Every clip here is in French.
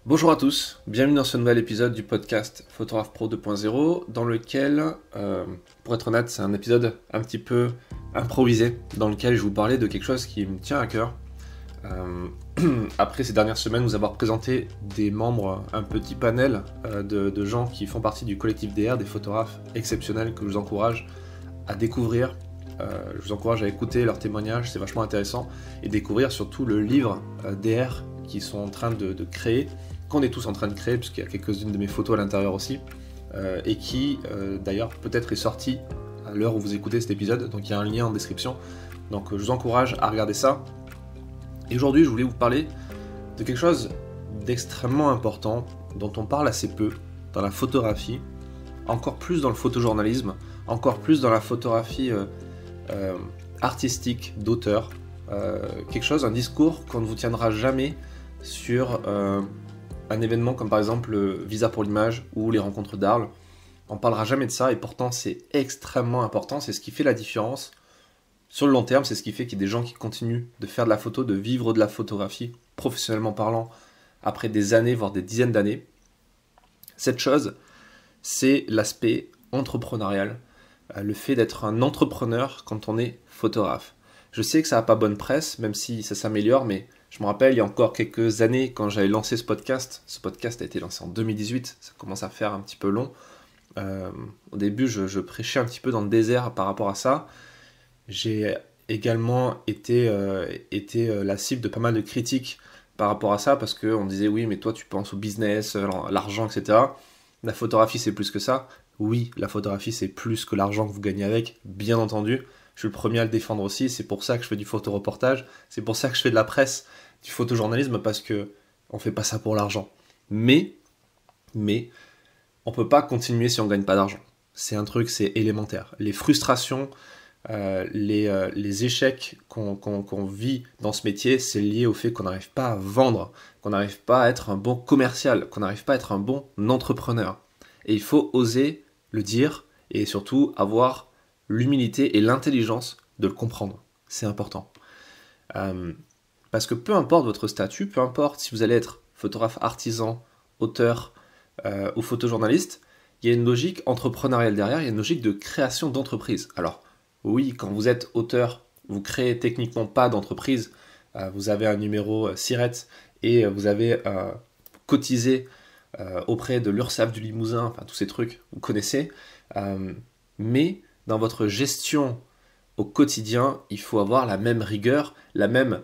Bonjour à tous, bienvenue dans ce nouvel épisode du podcast Photographe Pro 2.0 dans lequel, pour être honnête, c'est un épisode un petit peu improvisé dans lequel je vais vous parler de quelque chose qui me tient à cœur. Après ces dernières semaines, vous avoir présenté des membres, un petit panel de gens qui font partie du collectif DR, des photographes exceptionnels que je vous encourage à découvrir. Je vous encourage à écouter leurs témoignages, c'est vachement intéressant, et découvrir surtout le livre DR qu'ils sont en train de créer, qu'on est tous en train de créer, puisqu'il y a quelques-unes de mes photos à l'intérieur aussi, et qui d'ailleurs peut-être est sorti à l'heure où vous écoutez cet épisode, donc il y a un lien en description, donc je vous encourage à regarder ça. Et aujourd'hui je voulais vous parler de quelque chose d'extrêmement important, dont on parle assez peu dans la photographie, encore plus dans le photojournalisme, encore plus dans la photographie artistique, d'auteur, quelque chose, un discours qu'on ne vous tiendra jamais sur un événement comme par exemple Visa pour l'image ou les rencontres d'Arles. On parlera jamais de ça et pourtant c'est extrêmement important, c'est ce qui fait la différence sur le long terme, c'est ce qui fait qu'il y a des gens qui continuent de faire de la photo, de vivre de la photographie, professionnellement parlant, après des années, voire des dizaines d'années. Cette chose, c'est l'aspect entrepreneurial, le fait d'être un entrepreneur quand on est photographe. Je sais que ça n'a pas bonne presse, même si ça s'améliore, mais je me rappelle, il y a encore quelques années, quand j'avais lancé ce podcast a été lancé en 2018, ça commence à faire un petit peu long. Au début, je prêchais un petit peu dans le désert par rapport à ça. J'ai également été la cible de pas mal de critiques par rapport à ça, parce qu'on me disait, oui, mais toi, tu penses au business, l'argent, etc. La photographie, c'est plus que ça. Oui, la photographie, c'est plus que l'argent que vous gagnez avec, bien entendu. Je suis le premier à le défendre aussi, c'est pour ça que je fais du photoreportage, c'est pour ça que je fais de la presse, du photojournalisme, parce que on fait pas ça pour l'argent. Mais, on peut pas continuer si on gagne pas d'argent. C'est un truc, c'est élémentaire. Les frustrations, les échecs qu'on vit dans ce métier, c'est lié au fait qu'on n'arrive pas à vendre, qu'on n'arrive pas à être un bon commercial, qu'on n'arrive pas à être un bon entrepreneur. Et il faut oser le dire et surtout avoir l'humilité et l'intelligence de le comprendre. C'est important. Parce que peu importe votre statut, peu importe si vous allez être photographe artisan, auteur ou photojournaliste, il y a une logique entrepreneuriale derrière, il y a une logique de création d'entreprise. Alors, oui, quand vous êtes auteur, vous créez techniquement pas d'entreprise, vous avez un numéro SIRET et vous avez cotisé auprès de l'URSSAF du Limousin, enfin tous ces trucs, vous connaissez. Mais dans votre gestion au quotidien, il faut avoir la même rigueur, la même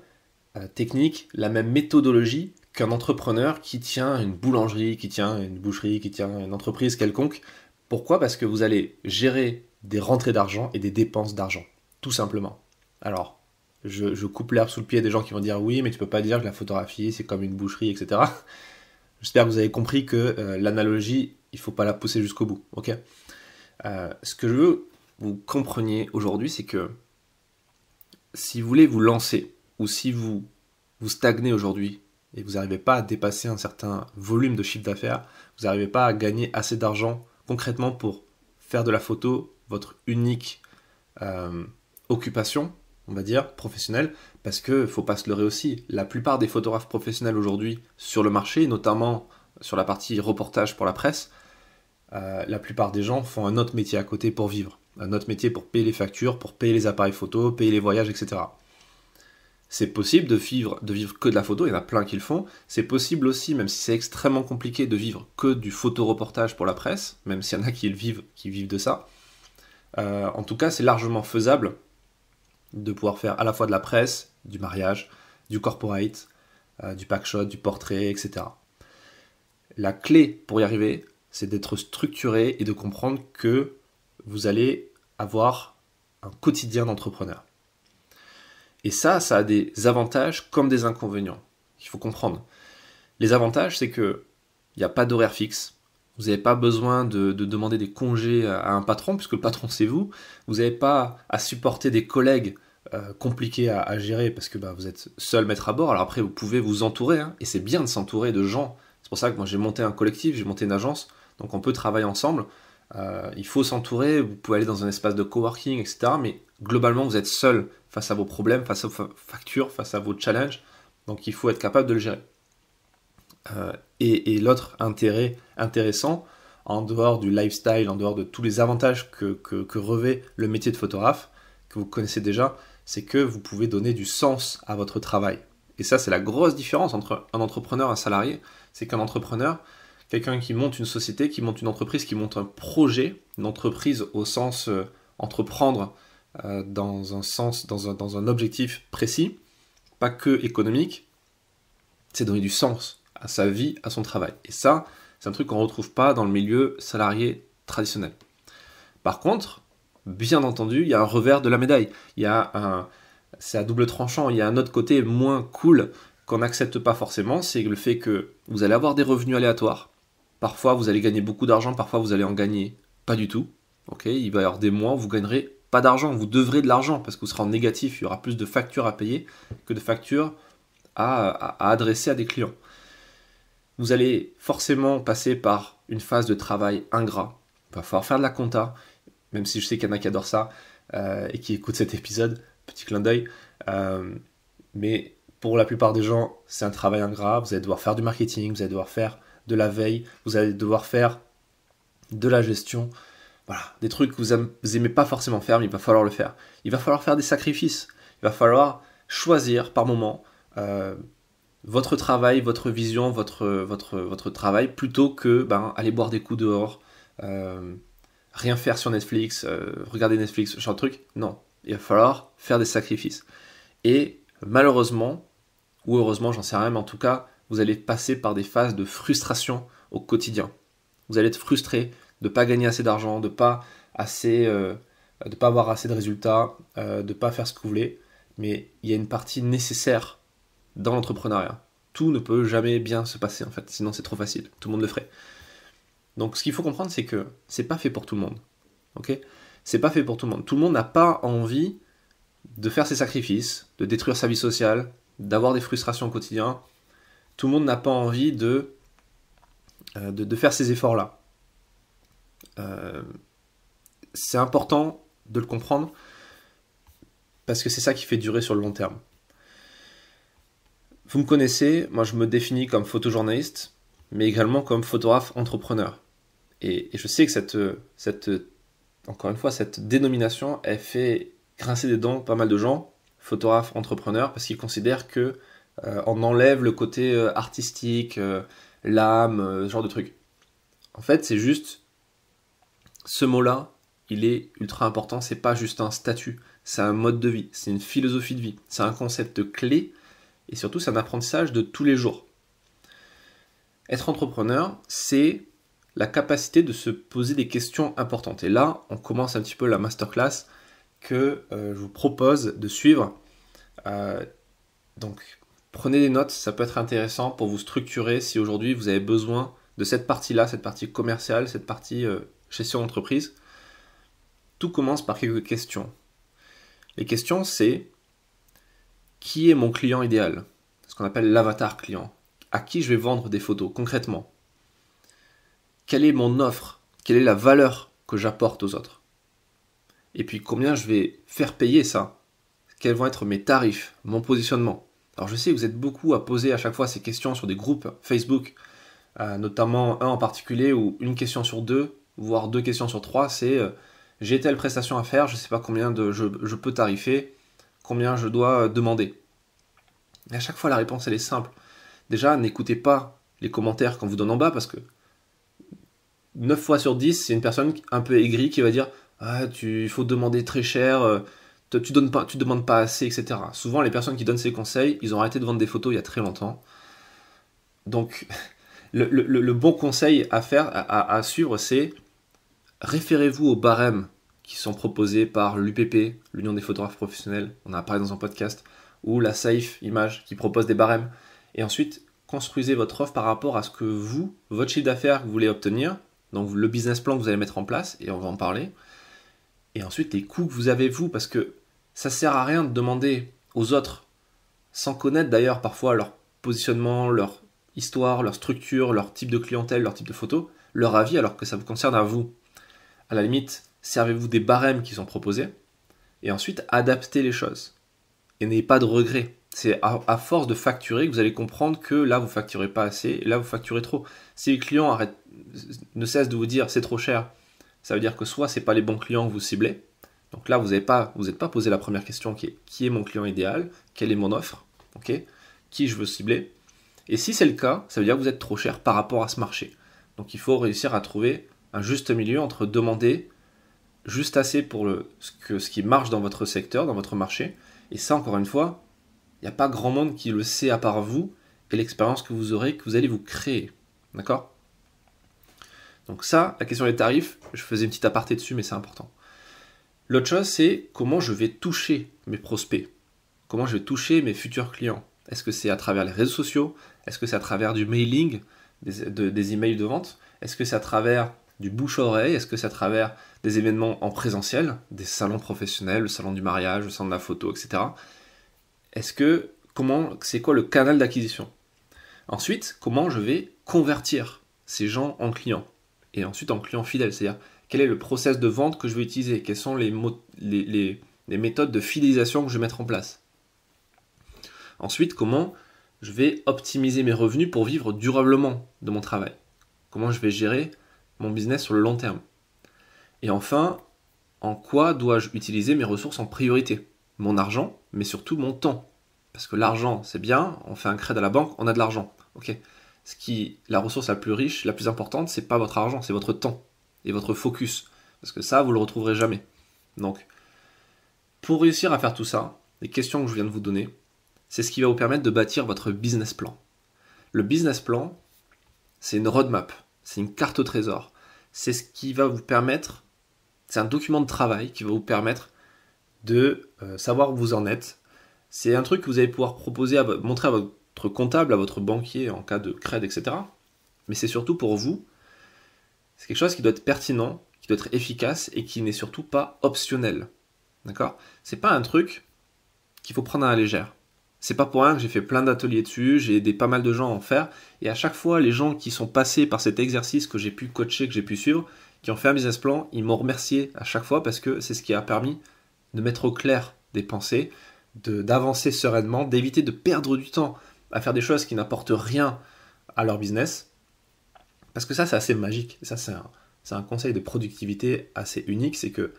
technique, la même méthodologie qu'un entrepreneur qui tient une boulangerie, qui tient une boucherie, qui tient une entreprise quelconque. Pourquoi ? Parce que vous allez gérer des rentrées d'argent et des dépenses d'argent, tout simplement. Alors, je coupe l'herbe sous le pied des gens qui vont dire oui, mais tu peux pas dire que la photographie c'est comme une boucherie, etc. J'espère que vous avez compris que l'analogie, il faut pas la pousser jusqu'au bout, ok ? Ce que je veux que vous compreniez aujourd'hui, c'est que si vous voulez vous lancer, ou si vous stagnez aujourd'hui, et vous n'arrivez pas à dépasser un certain volume de chiffre d'affaires, vous n'arrivez pas à gagner assez d'argent concrètement pour faire de la photo votre unique occupation, on va dire, professionnelle, parce que faut pas se leurrer aussi, la plupart des photographes professionnels aujourd'hui sur le marché, notamment sur la partie reportage pour la presse, la plupart des gens font un autre métier à côté pour vivre, un autre métier pour payer les factures, pour payer les appareils photo, payer les voyages, etc. C'est possible de vivre que de la photo, il y en a plein qui le font. C'est possible aussi, même si c'est extrêmement compliqué, de vivre que du photoreportage pour la presse, même s'il y en a qui vivent de ça. En tout cas, c'est largement faisable de pouvoir faire à la fois de la presse, du mariage, du corporate, du packshot, du portrait, etc. La clé pour y arriver, c'est d'être structuré et de comprendre que vous allez avoir un quotidien d'entrepreneur. Et ça a des avantages comme des inconvénients. Il faut comprendre. Les avantages, c'est que il n'y a pas d'horaire fixe. Vous n'avez pas besoin de demander des congés à un patron, puisque le patron, c'est vous. Vous n'avez pas à supporter des collègues compliqués à gérer, parce que vous êtes seul maître à bord. Alors après, vous pouvez vous entourer, et c'est bien de s'entourer de gens. C'est pour ça que moi, j'ai monté un collectif, j'ai monté une agence, donc on peut travailler ensemble. Il faut s'entourer, vous pouvez aller dans un espace de coworking, etc. Mais globalement, vous êtes seul face à vos problèmes, face à vos factures, face à vos challenges. Donc il faut être capable de le gérer. Et l'autre intérêt intéressant, en dehors du lifestyle, en dehors de tous les avantages que revêt le métier de photographe, que vous connaissez déjà, c'est que vous pouvez donner du sens à votre travail. Et ça, c'est la grosse différence entre un entrepreneur et un salarié. C'est qu'un entrepreneur, quelqu'un qui monte une société, qui monte une entreprise, qui monte un projet, une entreprise au sens entreprendre dans un objectif précis, pas que économique, c'est donner du sens à sa vie, à son travail. Et ça, c'est un truc qu'on ne retrouve pas dans le milieu salarié traditionnel. Par contre, bien entendu, il y a un revers de la médaille. C'est à double tranchant. Il y a un autre côté moins cool qu'on n'accepte pas forcément, c'est le fait que vous allez avoir des revenus aléatoires. Parfois, vous allez gagner beaucoup d'argent, parfois, vous allez en gagner pas du tout. Okay, il va y avoir des mois où vous gagnerez pas d'argent, vous devrez de l'argent parce que vous serez en négatif. Il y aura plus de factures à payer que de factures à adresser à des clients. Vous allez forcément passer par une phase de travail ingrat. Il va falloir faire de la compta, même si je sais qu'il y en a qui adorent ça et qui écoutent cet épisode, petit clin d'œil. Mais pour la plupart des gens, c'est un travail ingrat. Vous allez devoir faire du marketing, vous allez devoir faire de la veille, vous allez devoir faire de la gestion. Voilà, des trucs que vous aimez pas forcément faire, mais il va falloir le faire. Il va falloir faire des sacrifices. Il va falloir choisir par moment votre travail, votre vision, votre travail, plutôt que aller boire des coups dehors, rien faire sur Netflix, regarder Netflix, ce genre de truc. Non, il va falloir faire des sacrifices. Et malheureusement, ou heureusement, j'en sais rien, mais en tout cas, vous allez passer par des phases de frustration au quotidien. Vous allez être frustré de ne pas gagner assez d'argent, de ne pas avoir assez de résultats, de ne pas faire ce que vous voulez. Mais il y a une partie nécessaire dans l'entrepreneuriat. Tout ne peut jamais bien se passer en fait, sinon c'est trop facile, tout le monde le ferait. Donc ce qu'il faut comprendre, c'est que c'est pas fait pour tout le monde. Okay, c'est pas fait pour tout le monde. Tout le monde n'a pas envie de faire ses sacrifices, de détruire sa vie sociale, d'avoir des frustrations au quotidien. Tout le monde n'a pas envie de faire ces efforts-là. C'est important de le comprendre parce que c'est ça qui fait durer sur le long terme. Vous me connaissez, moi je me définis comme photojournaliste, mais également comme photographe entrepreneur. Et je sais que encore une fois, cette dénomination, elle fait grincer des dents pas mal de gens, photographe entrepreneur, parce qu'ils considèrent que on enlève le côté artistique, l'âme, ce genre de truc. En fait, c'est juste, ce mot-là, il est ultra important, c'est pas juste un statut, c'est un mode de vie, c'est une philosophie de vie, c'est un concept clé, et surtout c'est un apprentissage de tous les jours. Être entrepreneur, c'est la capacité de se poser des questions importantes. Et là, on commence un petit peu la masterclass que je vous propose de suivre. Donc, prenez des notes, ça peut être intéressant pour vous structurer si aujourd'hui vous avez besoin de cette partie-là, cette partie commerciale, cette partie gestion d'entreprise. Tout commence par quelques questions. Les questions, c'est qui est mon client idéal ? Ce qu'on appelle l'avatar client. À qui je vais vendre des photos concrètement ? Quelle est mon offre ? Quelle est la valeur que j'apporte aux autres ? Et puis combien je vais faire payer ça ? Quels vont être mes tarifs, mon positionnement ? Alors je sais que vous êtes beaucoup à poser à chaque fois ces questions sur des groupes Facebook, notamment un en particulier où une question sur deux, voire 2 questions sur 3, c'est j'ai telle prestation à faire, je ne sais pas combien je peux tarifer, combien je dois demander. Et à chaque fois la réponse elle est simple. Déjà, n'écoutez pas les commentaires qu'on vous donne en bas parce que 9 fois sur 10, c'est une personne un peu aigrie qui va dire « Ah, il faut demander très cher, tu demandes pas assez, etc. » Souvent, les personnes qui donnent ces conseils, ils ont arrêté de vendre des photos il y a très longtemps. Donc, le bon conseil à faire, à suivre, c'est référez-vous aux barèmes qui sont proposés par l'UPP, l'Union des photographes professionnels, on en a parlé dans un podcast, ou la Safe Image qui propose des barèmes. Et ensuite, construisez votre offre par rapport à ce que votre chiffre d'affaires que vous voulez obtenir, donc le business plan que vous allez mettre en place, et on va en parler, et ensuite les coûts que vous avez vous, parce que ça sert à rien de demander aux autres, sans connaître d'ailleurs parfois leur positionnement, leur histoire, leur structure, leur type de clientèle, leur type de photo, leur avis alors que ça vous concerne à vous. À la limite, servez-vous des barèmes qui sont proposés, et ensuite adaptez les choses. Et n'ayez pas de regrets. C'est à force de facturer que vous allez comprendre que là, vous facturez pas assez, et là, vous facturez trop. Si les clients ne cessent de vous dire c'est trop cher, ça veut dire que soit c'est pas les bons clients que vous ciblez, donc là, vous n'êtes pas posé la première question qui est mon client idéal, quelle est mon offre, ok, qui je veux cibler. Et si c'est le cas, ça veut dire que vous êtes trop cher par rapport à ce marché. Donc il faut réussir à trouver un juste milieu entre demander juste assez pour ce qui marche dans votre secteur, dans votre marché. Et ça, encore une fois, il n'y a pas grand monde qui le sait à part vous et l'expérience que vous aurez, que vous allez vous créer. D'accord? Donc ça, la question des tarifs, je faisais une petite aparté dessus, mais c'est important. L'autre chose, c'est comment je vais toucher mes prospects. Comment je vais toucher mes futurs clients. Est-ce que c'est à travers les réseaux sociaux? Est-ce que c'est à travers du mailing, des emails de vente? Est-ce que c'est à travers du bouche-oreille? Est-ce que c'est à travers des événements en présentiel, des salons professionnels, le salon du mariage, le salon de la photo, etc. C'est quoi le canal d'acquisition? Ensuite, comment je vais convertir ces gens en clients? Et ensuite en clients fidèles, c'est-à-dire quel est le process de vente que je vais utiliser? Quelles sont les méthodes de fidélisation que je vais mettre en place? Ensuite, comment je vais optimiser mes revenus pour vivre durablement de mon travail? Comment je vais gérer mon business sur le long terme? Et enfin, en quoi dois-je utiliser mes ressources en priorité? Mon argent, mais surtout mon temps. Parce que l'argent, c'est bien, on fait un crédit à la banque, on a de l'argent. Ok. La ressource la plus riche, la plus importante, c'est pas votre argent, c'est votre temps et votre focus. Parce que ça, vous le retrouverez jamais. Donc, pour réussir à faire tout ça, les questions que je viens de vous donner, c'est ce qui va vous permettre de bâtir votre business plan. Le business plan, c'est une roadmap, c'est une carte au trésor. C'est ce qui va vous permettre, c'est un document de travail qui va vous permettre de savoir où vous en êtes. C'est un truc que vous allez pouvoir montrer à votre comptable, à votre banquier en cas de crédit, etc. Mais c'est surtout pour vous, c'est quelque chose qui doit être pertinent, qui doit être efficace et qui n'est surtout pas optionnel. D'accord? C'est pas un truc qu'il faut prendre à la légère. C'est pas pour rien que j'ai fait plein d'ateliers dessus, j'ai aidé pas mal de gens à en faire, et à chaque fois, les gens qui sont passés par cet exercice que j'ai pu coacher, que j'ai pu suivre, qui ont fait un business plan, ils m'ont remercié à chaque fois parce que c'est ce qui a permis de mettre au clair des pensées, d'avancer sereinement, d'éviter de perdre du temps à faire des choses qui n'apportent rien à leur business. Parce que ça, c'est assez magique. Ça, c'est un conseil de productivité assez unique, c'est que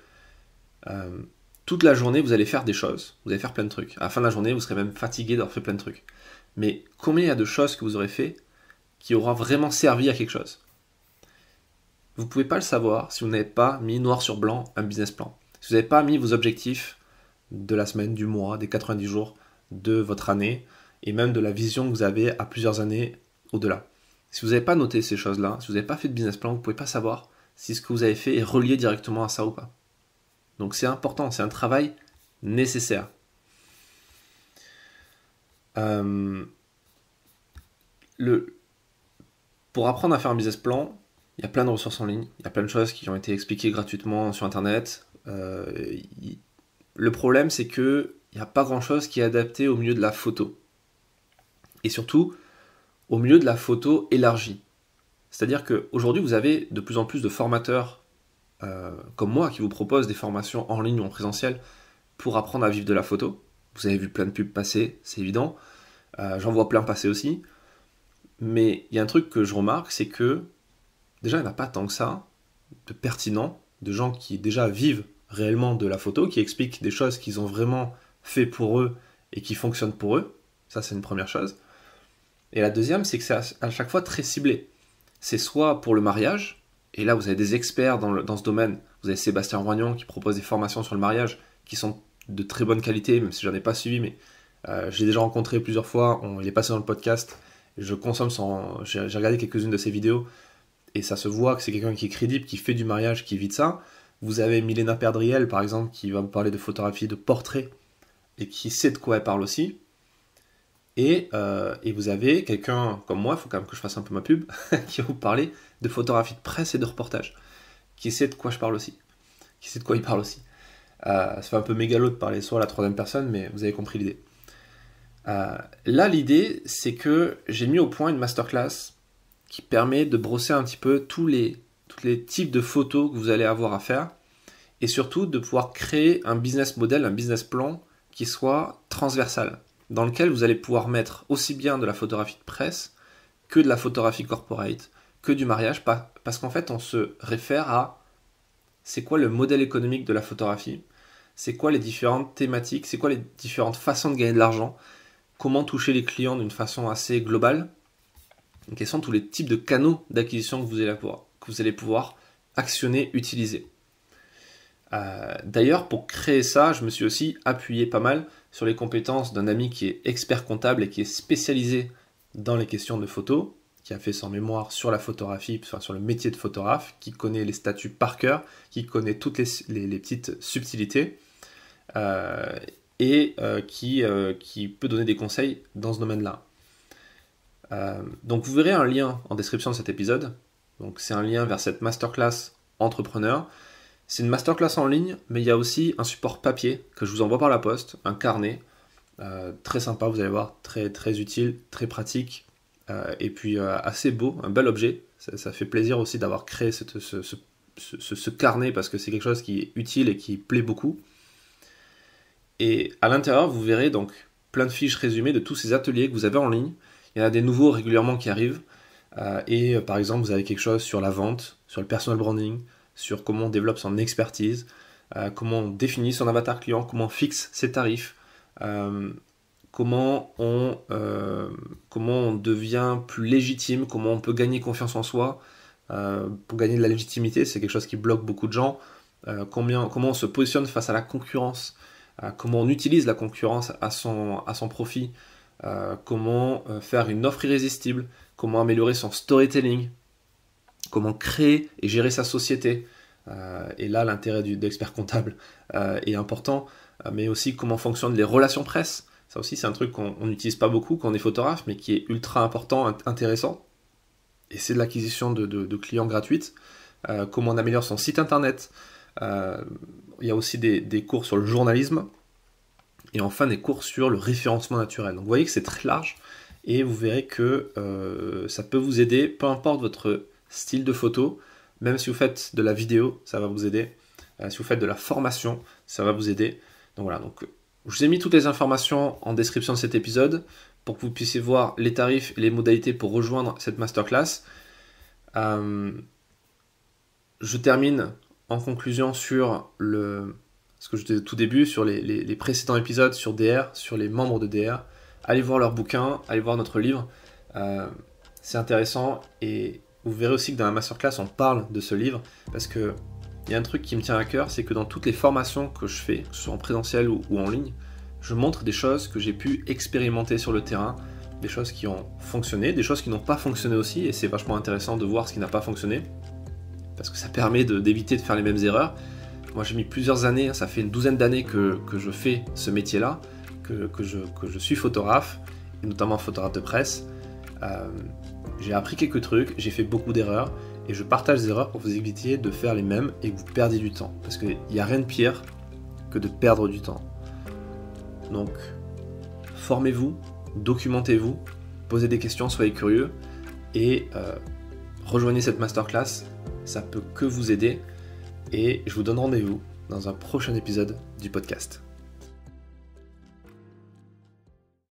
toute la journée, vous allez faire des choses, vous allez faire plein de trucs. À la fin de la journée, vous serez même fatigué d'avoir fait plein de trucs. Mais combien il y a de choses que vous aurez fait qui aura vraiment servi à quelque chose? Vous ne pouvez pas le savoir si vous n'avez pas mis noir sur blanc un business plan. Si vous n'avez pas mis vos objectifs de la semaine, du mois, des 90 jours de votre année, et même de la vision que vous avez à plusieurs années au-delà. Si vous n'avez pas noté ces choses-là, si vous n'avez pas fait de business plan, vous ne pouvez pas savoir si ce que vous avez fait est relié directement à ça ou pas. Donc c'est important, c'est un travail nécessaire. Pour apprendre à faire un business plan, il y a plein de ressources en ligne, il y a plein de choses qui ont été expliquées gratuitement sur Internet. Le problème, c'est qu'il n'y a pas grand-chose qui est adapté au milieu de la photo. Et surtout, au milieu de la photo élargie. C'est-à-dire qu'aujourd'hui, vous avez de plus en plus de formateurs comme moi qui vous proposent des formations en ligne ou en présentiel pour apprendre à vivre de la photo. Vous avez vu plein de pubs passer, c'est évident. J'en vois plein passer aussi. Mais il y a un truc que je remarque, c'est que déjà, il n'y en a pas tant que ça de pertinents, de gens qui déjà vivent réellement de la photo, qui expliquent des choses qu'ils ont vraiment fait pour eux et qui fonctionnent pour eux. Ça, c'est une première chose. Et la deuxième, c'est que c'est à chaque fois très ciblé. C'est soit pour le mariage, et là vous avez des experts dans ce domaine. Vous avez Sébastien Roignon qui propose des formations sur le mariage qui sont de très bonne qualité, même si je n'en ai pas suivi, mais j'ai déjà rencontré plusieurs fois, il est passé dans le podcast, j'ai regardé quelques-unes de ses vidéos, et ça se voit que c'est quelqu'un qui est crédible, qui fait du mariage, qui vit de ça. Vous avez Milena Perdriel, par exemple, qui va vous parler de photographie, de portrait, et qui sait de quoi elle parle aussi. Et vous avez quelqu'un comme moi, il faut quand même que je fasse un peu ma pub, qui va vous parler de photographie de presse et de reportage, qui sait de quoi je parle aussi, qui sait de quoi il parle aussi. Ça fait un peu mégalo de parler soit à la troisième personne, mais vous avez compris l'idée. Là, l'idée, c'est que j'ai mis au point une masterclass qui permet de brosser un petit peu tous les types de photos que vous allez avoir à faire, et surtout de pouvoir créer un business model, un business plan qui soit transversal. dans lequel vous allez pouvoir mettre aussi bien de la photographie de presse que de la photographie corporate, que du mariage, parce qu'en fait on se réfère à c'est quoi le modèle économique de la photographie, c'est quoi les différentes thématiques, c'est quoi les différentes façons de gagner de l'argent, comment toucher les clients d'une façon assez globale, et quels sont tous les types de canaux d'acquisition que vous allez pouvoir actionner, utiliser. D'ailleurs, pour créer ça, je me suis aussi appuyé pas mal sur les compétences d'un ami qui est expert comptable et qui est spécialisé dans les questions de photo, qui a fait son mémoire sur la photographie, enfin sur le métier de photographe, qui connaît les statuts par cœur, qui connaît toutes les petites subtilités, et qui peut donner des conseils dans ce domaine-là. Donc vous verrez un lien en description de cet épisode. Donc c'est un lien vers cette masterclass entrepreneur. C'est une masterclass en ligne, mais il y a aussi un support papier que je vous envoie par la poste, un carnet, très sympa, vous allez voir, très, très utile, très pratique, et puis assez beau, un bel objet. Ça fait plaisir aussi d'avoir créé ce carnet, parce que c'est quelque chose qui est utile et qui plaît beaucoup. Et à l'intérieur, vous verrez donc plein de fiches résumées de tous ces ateliers que vous avez en ligne. Il y en a des nouveaux régulièrement qui arrivent, et par exemple, vous avez quelque chose sur la vente, sur le personal branding, sur comment on développe son expertise, comment on définit son avatar client, comment on fixe ses tarifs, comment on devient plus légitime, comment on peut gagner confiance en soi. Pour gagner de la légitimité, c'est quelque chose qui bloque beaucoup de gens. Comment on se positionne face à la concurrence, comment on utilise la concurrence à son profit, comment faire une offre irrésistible, comment améliorer son storytelling, comment créer et gérer sa société. Et là, l'intérêt d'expert comptable est important, mais aussi comment fonctionnent les relations presse. Ça aussi, c'est un truc qu'on n'utilise pas beaucoup quand on est photographe, mais qui est ultra important, intéressant. Et c'est de l'acquisition de clients gratuites. Comment on améliore son site internet. Il y a aussi des cours sur le journalisme. Et enfin, des cours sur le référencement naturel. Donc vous voyez que c'est très large. Et vous verrez que ça peut vous aider, peu importe votre style de photo, même si vous faites de la vidéo, ça va vous aider. Si vous faites de la formation, ça va vous aider. Donc voilà, donc, je vous ai mis toutes les informations en description de cet épisode pour que vous puissiez voir les tarifs et les modalités pour rejoindre cette masterclass. Je termine en conclusion sur ce que je disais au tout début, sur les précédents épisodes sur DR, sur les membres de DR. Allez voir leur bouquin, allez voir notre livre. C'est intéressant et vous verrez aussi que dans la masterclass, on parle de ce livre parce que il y a un truc qui me tient à cœur, c'est que dans toutes les formations que je fais, que ce soit en présentiel ou en ligne, je montre des choses que j'ai pu expérimenter sur le terrain, des choses qui ont fonctionné, des choses qui n'ont pas fonctionné aussi, et c'est vachement intéressant de voir ce qui n'a pas fonctionné, parce que ça permet d'éviter de faire les mêmes erreurs. Moi j'ai mis plusieurs années, ça fait une douzaine d'années que je fais ce métier-là, que je suis photographe, et notamment photographe de presse. J'ai appris quelques trucs, j'ai fait beaucoup d'erreurs, et je partage des erreurs pour vous éviter de faire les mêmes et que vous perdiez du temps. Parce qu'il n'y a rien de pire que de perdre du temps. Donc, formez-vous, documentez-vous, posez des questions, soyez curieux, et rejoignez cette masterclass, ça peut que vous aider. Et je vous donne rendez-vous dans un prochain épisode du podcast.